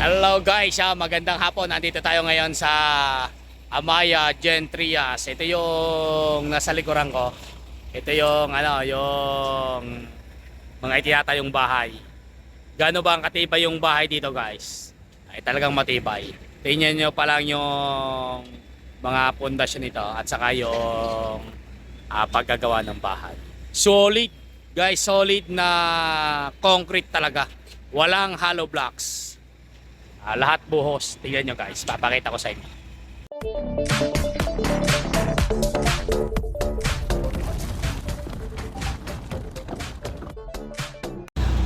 Hello guys, magandang hapon. Nandito tayo ngayon sa Amaya Gen Trias. Ito yung nasa likuran ko. Ito yung yung mga itinatayong bahay. Gaano ba ang katibay yung bahay dito guys? Ay talagang matibay. Tingnan nyo pa lang yung mga pundasyon nito at saka yung paggagawa ng bahay. Solid guys, solid na concrete talaga. Walang hollow blocks. Lahat buhos. Tingnan nyo guys, papakita ko sa inyo.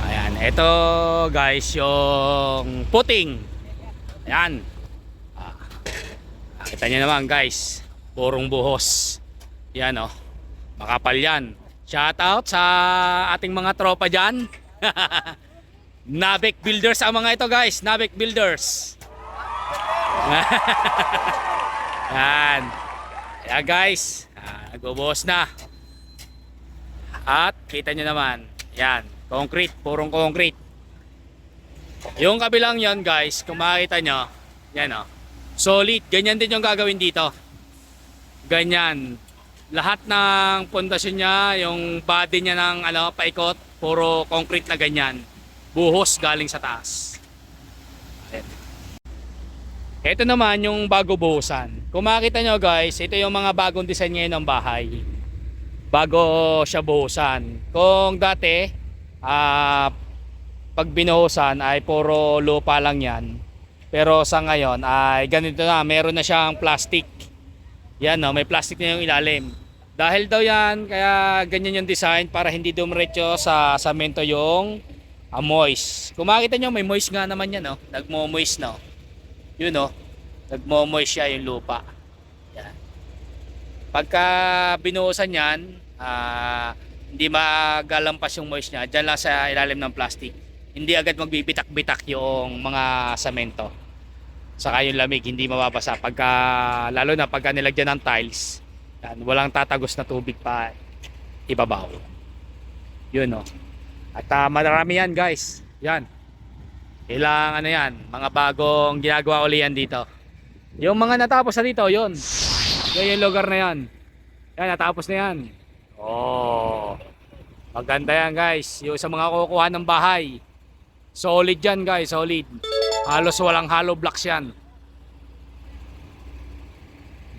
Ayan, ito guys yung puting. Ayan. Nakita nyo naman guys, purong buhos. Yan oh, makapal yan. Shout out sa ating mga tropa dyan. Nabek Builders ang mga ito guys, Nabek Builders. Yan. Kaya guys, nagbubuhos na. At kita nyo naman, yan, concrete, purong concrete. Yung kabilang yon guys, kung makikita nyo, yan o, solid, ganyan din yung gagawin dito. Ganyan. Lahat ng pundasyon niya, yung body niya ng paikot, puro concrete na ganyan. Buhos galing sa taas. Ayan. Ito naman yung bago buhusan. Kung makita nyo guys, ito yung mga bagong design ngayon ng bahay. Bago siya buhusan. Kung dati, pag binuhusan ay puro lupa lang yan. Pero sa ngayon ay ganito na, meron na siyang plastic. Yan no, may plastic na yung ilalim. Dahil daw yan, kaya ganyan yung design para hindi dumiretso sa semento yung moist. Kung makita nyo, may moist nga naman yan, no? Nagmo-moist, no? Yun, no? Nagmo-moist siya yung lupa. Yan. Pagka binuhusan yan, hindi magalampas yung moist niya. Diyan lang sa ilalim ng plastic. Hindi agad magbibitak-bitak yung mga semento. Saka yung lamig, hindi mababasa. Lalo na pagka nilagyan ng tiles, yan, walang tatagos na tubig pa ibabaw. Yun, no? At marami yan guys. Yan. Ilang yan, mga bagong ginagawa uli yan dito. Yung mga natapos na dito, yun. Yung lugar na yan. Yan, natapos na yan. Oh. Maganda yan guys. Yung sa mga kukuha ng bahay. Solid yan guys, solid. Halos walang hollow blocks yan.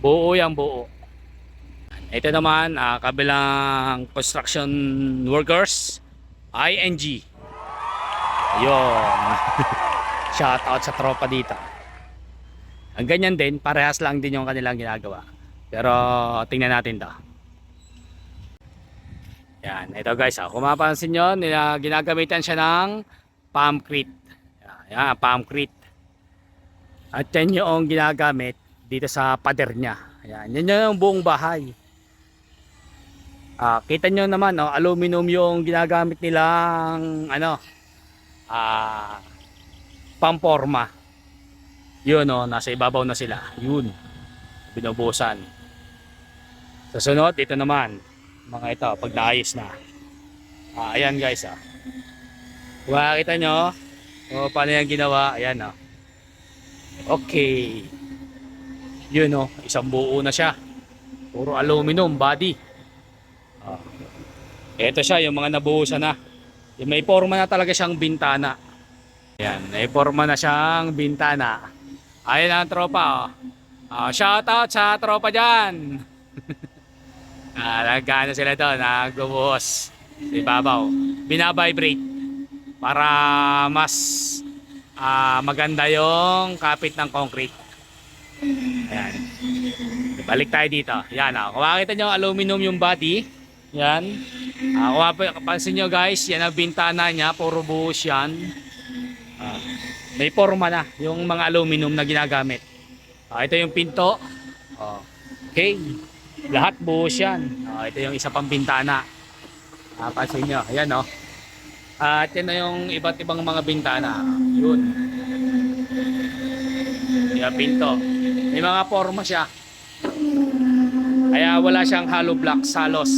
Buo yan, buo. Ito naman, kabilang construction workers. ING. Ayun. Shout out sa tropa dito. Ang ganyan din, parehas lang din yung kanilang ginagawa. Pero tingnan natin to. Yan, ito guys, kung mapapansin nyo, ginagamitan siya ng palmcrete. Yan, palmcrete. At yan yung ginagamit dito sa pader niya. Yan, yan yung buong bahay. Kita nyo naman, aluminum yung ginagamit nilang pamporma. Yun, nasa ibabaw na sila. Yun, binubusan. Sa sunod, ito naman, mga ito, pag naayos na. Ayan guys, kung makikita nyo, paano yan ginawa, ayan okay. Yun, isang buo na siya. Puro aluminum body. Ito siya, yung mga nabuhusan na. Yung may forma na talaga siyang bintana. Ayan, may forma na siyang bintana. Ayan ang tropa. Shout out sa tropa dyan. Nagana sila doon, nagbubuhos sa ibabaw. Binabibrate para mas maganda yung kapit ng concrete. Ayan. Balik tayo dito. Yan, kung makikita nyo, aluminum yung body. Yan. Kung mapapansin nyo guys, yan ang bintana niya, puro buhos yan. May forma na yung mga aluminum na ginagamit. Ito yung pinto. Okay. Lahat buhos yan. Ito yung isa pang bintana. Pansin nyo, ayan at yan na yung iba't ibang mga bintana. Yun. Yung pinto. May mga forma siya. Kaya wala siyang hollow blocks halos.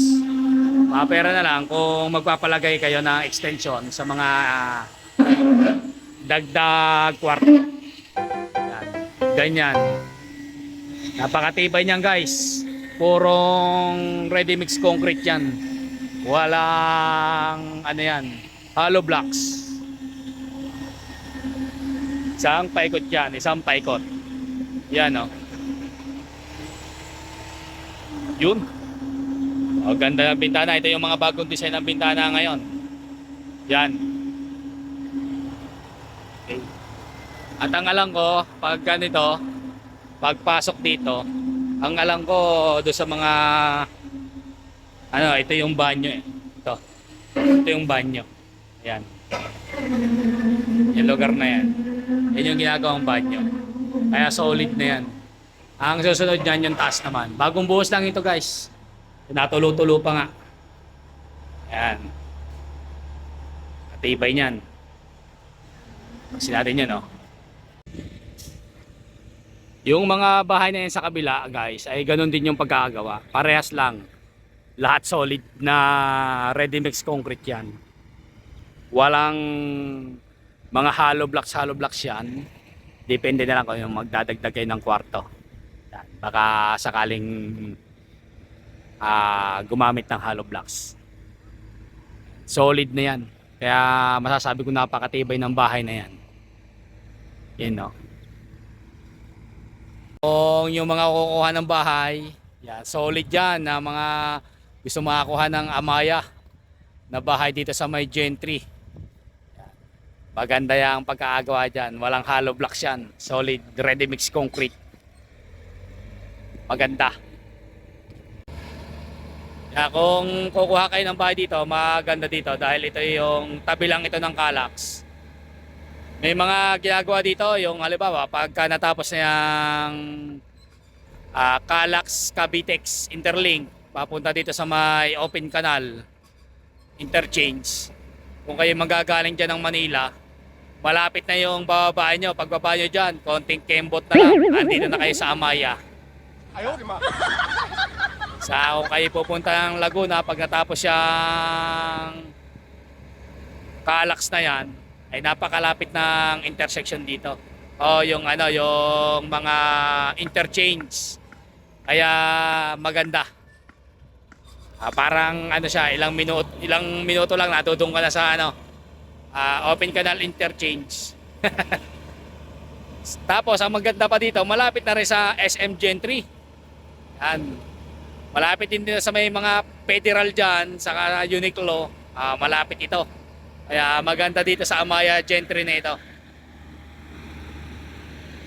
Pera na lang kung magpapalagay kayo ng extension sa mga dagdag kwarto. Ganyan. Napakatibay niyan guys. Purong ready mix concrete yan. Walang ano yan, hollow blocks. Isang paikot yan, isang paikot. Yan o. Yun. O, ganda ng bintana. Ito yung mga bagong design ng bintana ngayon. Yan. Okay. At ang alam ko, pag ganito, pagpasok dito, ang alam ko do sa mga ano, ito yung banyo eh. Ito yung banyo. Ayan. Yung lugar na yan. Yan yung ginagawang banyo. Kaya solid na yan. Ang susunod niyan yung taas naman. Bagong buhos lang ito guys. Natulo-tulo pa nga. Ayan. Matibay niyan. Kasi natin yan, oh. Yung mga bahay na yan sa kabila guys, ay ganun din yung pagkakagawa. Parehas lang. Lahat solid na ready mix concrete yan. Walang mga hollow blocks yan. Depende na lang kung yung magdadagdag kayo ng kwarto. Baka sakaling gumamit ng hollow blocks. Solid na yan. Kaya masasabi ko napakatibay ng bahay na yan. Yan, no? Kung yung mga kukuha ng bahay, yan, solid yan na mga gusto makakuha ng Amaya na bahay dito sa may Gentry. Yan. Maganda yung pagkaagawa dyan. Walang hollow blocks yan. Solid ready mix concrete. Maganda. Kaya kung kukuha kayo ng bahay dito, maganda dito dahil ito yung tabi lang ito ng Calax. May mga ginagawa dito, yung halimbawa, pagka natapos na yung Calax Cavitex Interlink, papunta dito sa may open canal, interchange. Kung kayo magagaling dyan ng Manila, malapit na yung bababaan nyo. Pagbaba nyo dyan, konting kembot na lang, andito na kayo sa Amaya. Ayaw, di ma. Sa kung kayo pupunta ng Laguna, pag natapos yung Calax na yan, ay napakalapit ng intersection dito. O yung ano, yung mga interchange. Kaya maganda. Parang ano siya, ilang minuto lang natudong ka na sa ano, open canal interchange. Tapos ang maganda pa dito, malapit na rin sa SM Gentry. Yan. Malapit din sa may mga federal dyan, sa Uniqlo, malapit ito. Kaya maganda dito sa Amaya Gentry na ito.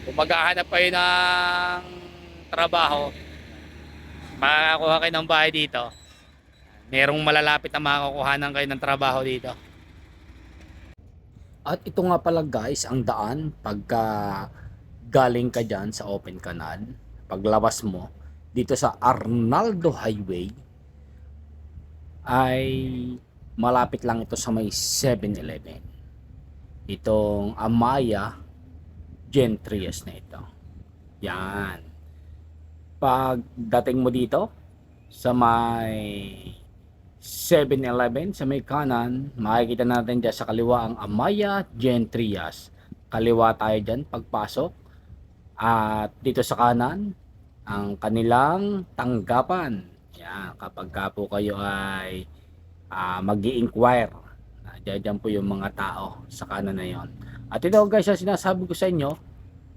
Kung maghahanap kayo ng trabaho, makakuha kayo ng bahay dito. Merong malalapit na makakuhanan kayo ng trabaho dito. At ito nga pala guys, ang daan pagka galing ka dyan sa open canal, paglabas mo dito sa Arnaldo Highway, ay malapit lang ito sa may 7-Eleven. Itong Amaya Gentry's na ito. Yan. Pagdating mo dito sa may 7-Eleven, sa may kanan, makikita natin dyan sa kaliwa ang Amaya Gentry's. Kaliwa tayo dyan pagpasok. At dito sa kanan, ang kanilang tanggapan. Yan. Kapag ka po kayo ay mag-i-inquire, dyan po yung mga tao sa kanan na yon. At ito guys, sinasabi ko sa inyo,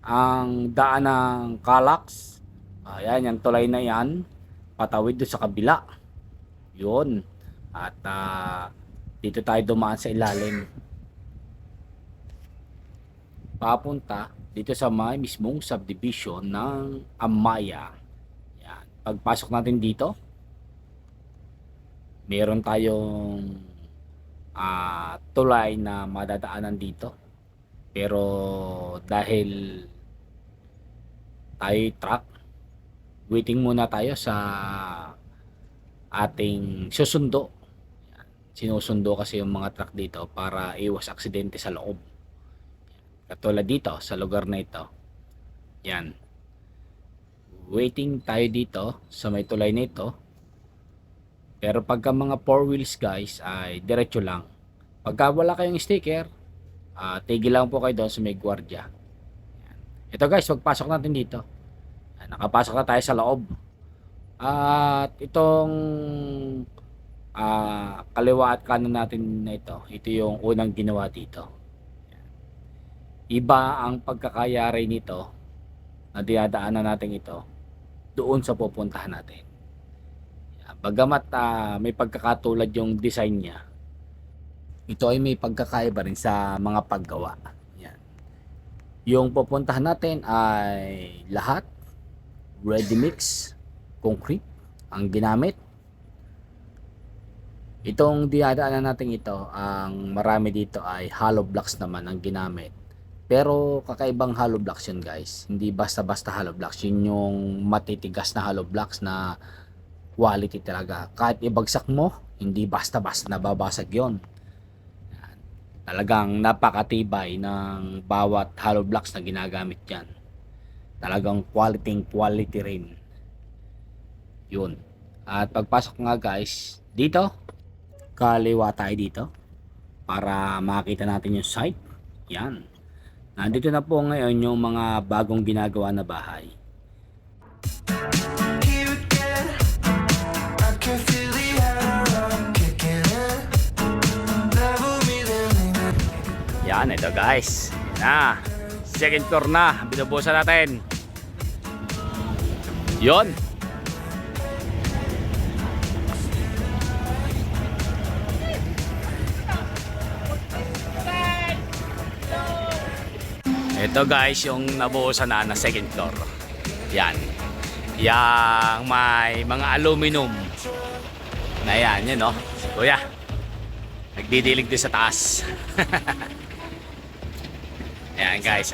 ang daan ng Calax, ayan, yung tulay na yan, patawid doon sa kabila yun. At dito tayo dumaan sa ilalim papunta dito sa may mismong subdivision ng Amaya. Yan. Pagpasok natin dito, meron tayong tulay na madadaanan dito. Pero dahil tayo truck, waiting muna tayo sa ating susundo. Yan. Sinusundo kasi yung mga truck dito para iwas aksidente sa loob. Katulad dito sa lugar na ito. Yan. Waiting tayo dito sa may tulay na ito. Pero pagka mga 4 wheels guys ay diretso lang. Pagka wala kayong sticker, tigil lang po kayo doon sa may gwardiya. Ito guys, pagpasok natin dito. Nakapasok na tayo sa loob. At itong kaliwa at kanan natin na ito yung unang ginawa dito. Iba ang pagkakayari nito na dinadaanan natin ito doon sa pupuntahan natin. Bagamat may pagkakatulad yung design niya, ito ay may pagkakaiba rin sa mga paggawa. Yan. Yung pupuntahan natin ay lahat ready mix concrete ang ginamit. Itong dinadaanan natin ito, ang marami dito ay hollow blocks naman ang ginamit. Pero kakaibang hollow blocks yun guys. Hindi basta-basta hollow blocks. Yun yung matitigas na hollow blocks na quality talaga. Kahit ibagsak mo, hindi basta-basta nababasag yun. Talagang napakatibay ng bawat hollow blocks na ginagamit yan. Talagang quality rin. Yun. At pagpasok nga guys, dito, kaliwa tayo dito para makita natin yung site. Yan. Nandito na po ngayon yung mga bagong ginagawa na bahay. Yan, ito guys. Na, second floor na. Binubusan natin. Yon. Ito guys, yung nabuhusan na second floor. Yan. Yang may mga aluminum. Na yan, yun no. Kuya, nagdidilig din sa taas. Ayan guys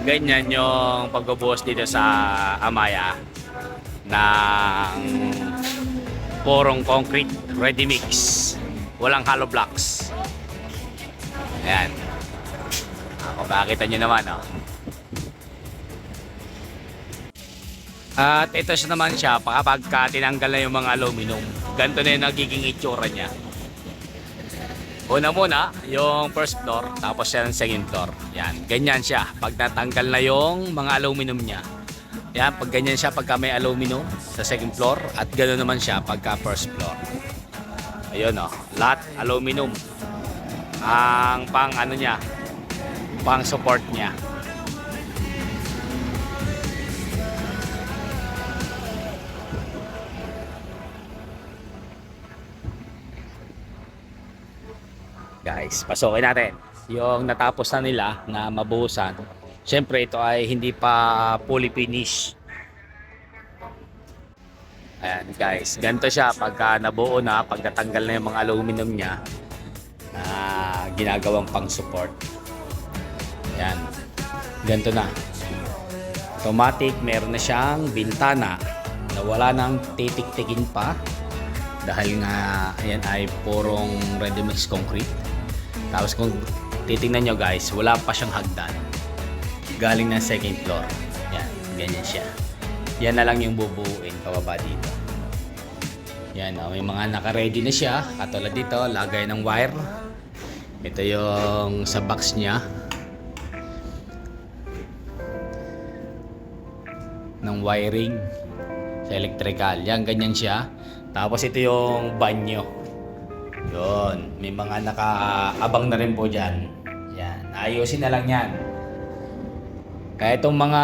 Ganyan yung pagbubuhos dito sa Amaya ng purong concrete ready mix. Walang hollow blocks. Ayan. Kung makita nyo naman At ito naman siya pagka tinanggal na yung mga aluminum. Ganito na yung nagiging itsura niya. Una muna, yung first floor, tapos yan ang second floor. Yan, ganyan siya. Pag natanggal na yung mga aluminum niya. Yan, pag ganyan siya pagka may aluminum sa second floor. At gano'n naman siya pagka first floor. Ayun lahat aluminum. Ang pang ano niya, pang support niya. Guys, pasukin natin yung natapos na nila na mabuhusan. Syempre ito ay hindi pa fully finish. Ayan guys, ganito siya pagka nabuo na, pag natanggal na yung mga aluminum niya na ginagawang pang support. Ayan, ganito na. Automatic, meron na siyang bintana na wala nang titik-tikin pa dahil nga ayan ay purong ready mix concrete. Tapos kung titingnan nyo guys, wala pa siyang hagdan. Galing ng second floor. Yan, ganyan siya. Yan na lang yung bubuuin pababa dito. Yan, may mga naka-ready na siya. Katulad dito, lagay ng wire. Ito yung sa box niya. Ng wiring sa electrical. Yan, ganyan siya. Tapos ito yung banyo. Yun, may mga nakaabang na rin po dyan. Yan, ayusin na lang yan. Kaya itong mga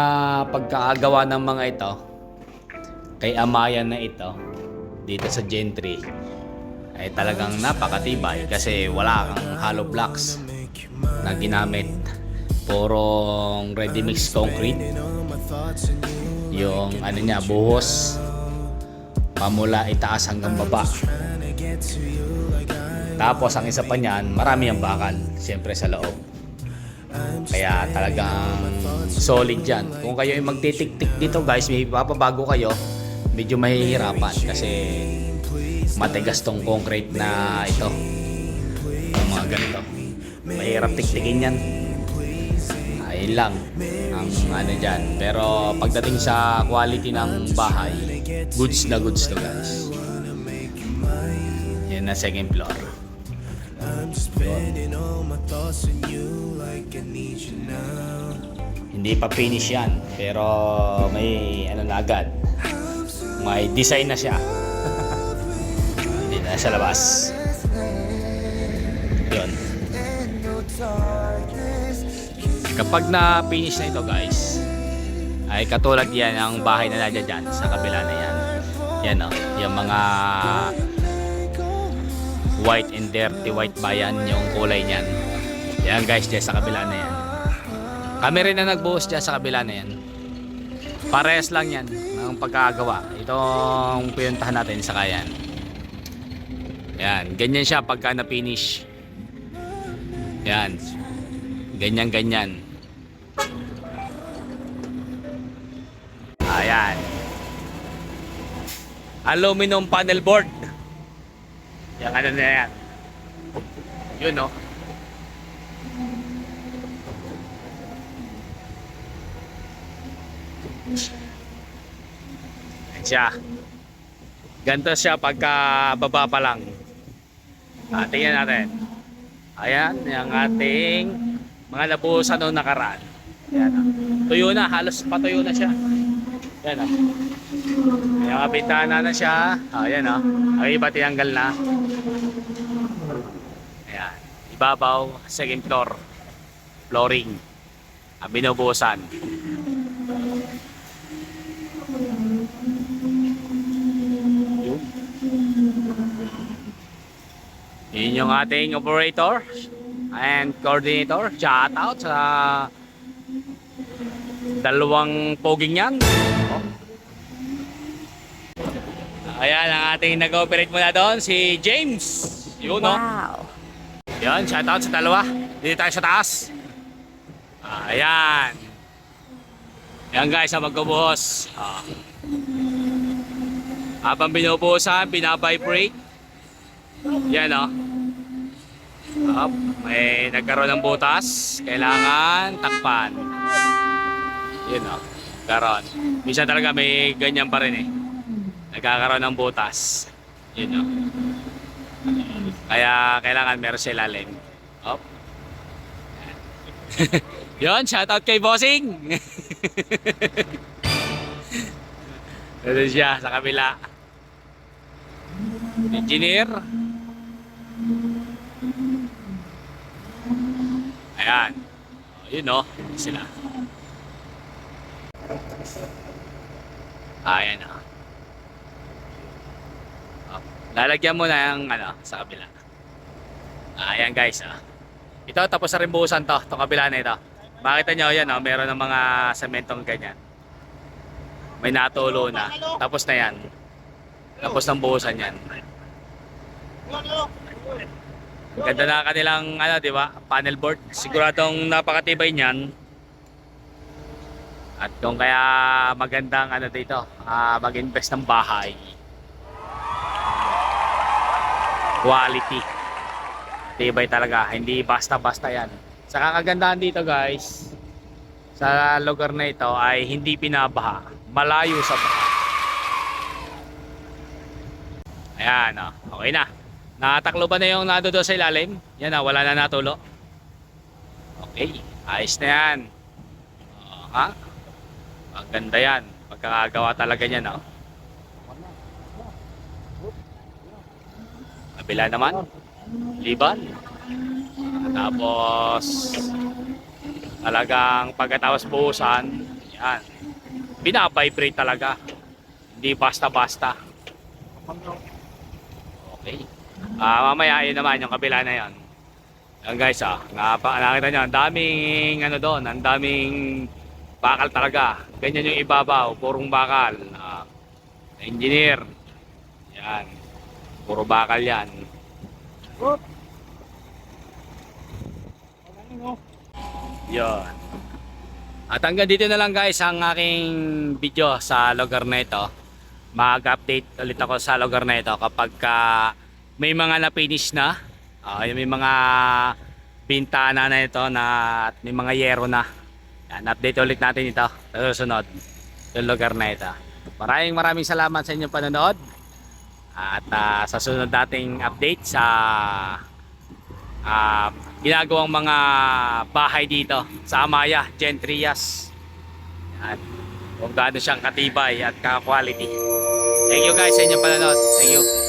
pagkaagawa ng mga ito, kay Amaya na ito, dito sa Gentry, ay talagang napakatibay kasi wala kang hollow blocks na ginamit. Purong ready mix concrete. Yung ano niya, buhos, pamula itaas hanggang baba. Tapos ang isa pa niyan, marami ang bakal siyempre sa loob. Kaya talagang solid yan. Kung kayo ay magtitik-tik dito guys, may papabago kayo, medyo mahihirapan kasi matigas tong concrete na ito. Yung mga ganito, mahirap tiktikin yan. Ayun lang ang ano dyan. Pero pagdating sa quality ng bahay, goods na goods to guys. Yan na second floor. Yun. Hindi pa finish yan, pero may ano na agad. May design na siya. Hindi na sa labas. Yun. Kapag na finish na ito guys, ay katulad yan ang bahay na nandiyan dyan sa kabila na yan. Yan o, yung mga white and dirty white ba yan, yung kulay niyan. Yan guys, dyan sa kabila na yan. Kami rin na nagbuhos dyan sa kabila na yan. Parehas lang yan ng pagkagawa. Itong pinuntahan natin sa kayan. Yan, ganyan siya pagka na-finish. Yan. Ganyan. Ayan. Aluminum panel board. Yan ano na yan. Yun no. Yan siya. Ganito siya pagka baba pa lang. Tingnan natin. Ayan, yung ating mga nabuhusan noong nakaraan. Ayan, tuyo na, halos patuyo na siya. Ayan o. Yung mga bintana na siya. Ayan o. Ang iba tinanggal na. Ayan. Ibabaw, second floor. Flooring. Ang binubuhusan. Yun yung ating operator and coordinator. Shout out sa dalawang poging yan. Ayan ang ating nag-operate muna doon, si James. Yun no. Wow. Yan, shout out sa dalawa. Dito tayo sa taas. Ayan. Yan guys, ang magbubuhos. Habang binubuhusan, binabibrate. Yan o. May nagkaroon ng butas. Kailangan takpan. Yun o. Karoon. Minsan talaga may ganyan pa rin eh. Nagkakaroon ng butas. Yun o. Kaya kailangan meron sa ilalim. Hop. Yun, shoutout kay Bossing. Ito siya sa kabila. Engineer. Ayan. Yun o. Sila. Ayan o. Lalagyan mo na yung ano, sa kabila. Ayan guys. Ito tapos na rin buhusan to. Itong kabila na ito. Makita nyo yan o. Meron ng mga sementong ganyan. May natulo na. Tapos na yan. Tapos ng buhusan yan. Ganda na kanilang ano, di ba? Panel board. Siguradong napakatibay niyan. At kung kaya magandang ano dito, mag-invest ng bahay. Quality. Tibay talaga, hindi basta-basta yan. Sa kagandahan dito guys, sa lugar na ito ay hindi pinabaha. Malayo sa baha. Ayan o, okay na. Nakataklo ba na yung nado doon sa ilalim? Yan na, wala na natulo. Okay, ayos na yan. Ha? Maganda yan. Pagkakagawa talaga yan o. Kabila naman. Liban. Tapos talagang pagkatapos buhusan, yan. Binabibrate talaga. Hindi basta-basta. Okay. Mamaya yun naman yung kabila na yan. Yan guys nakita nyo, ang daming ano doon, ang daming bakal talaga. Ganyan yung ibabaw, purong bakal. Engineer. Yan. Puro bakal yan. Yun. At hanggang dito na lang guys ang aking video sa lugar na ito. Mag-update ulit ako sa lugar na ito kapag may mga na-finish na. May mga bintana na ito na at may mga yero na. Yan, update ulit natin ito sa susunod sa lugar na ito. Maraming salamat sa inyong panonood. At sa susunod nating update sa ginagawang mga bahay dito sa Amaya, Gen Trias. Yan. Kung gaano siyang katibay at ka-quality. Thank you guys sa inyong panonood. Thank you.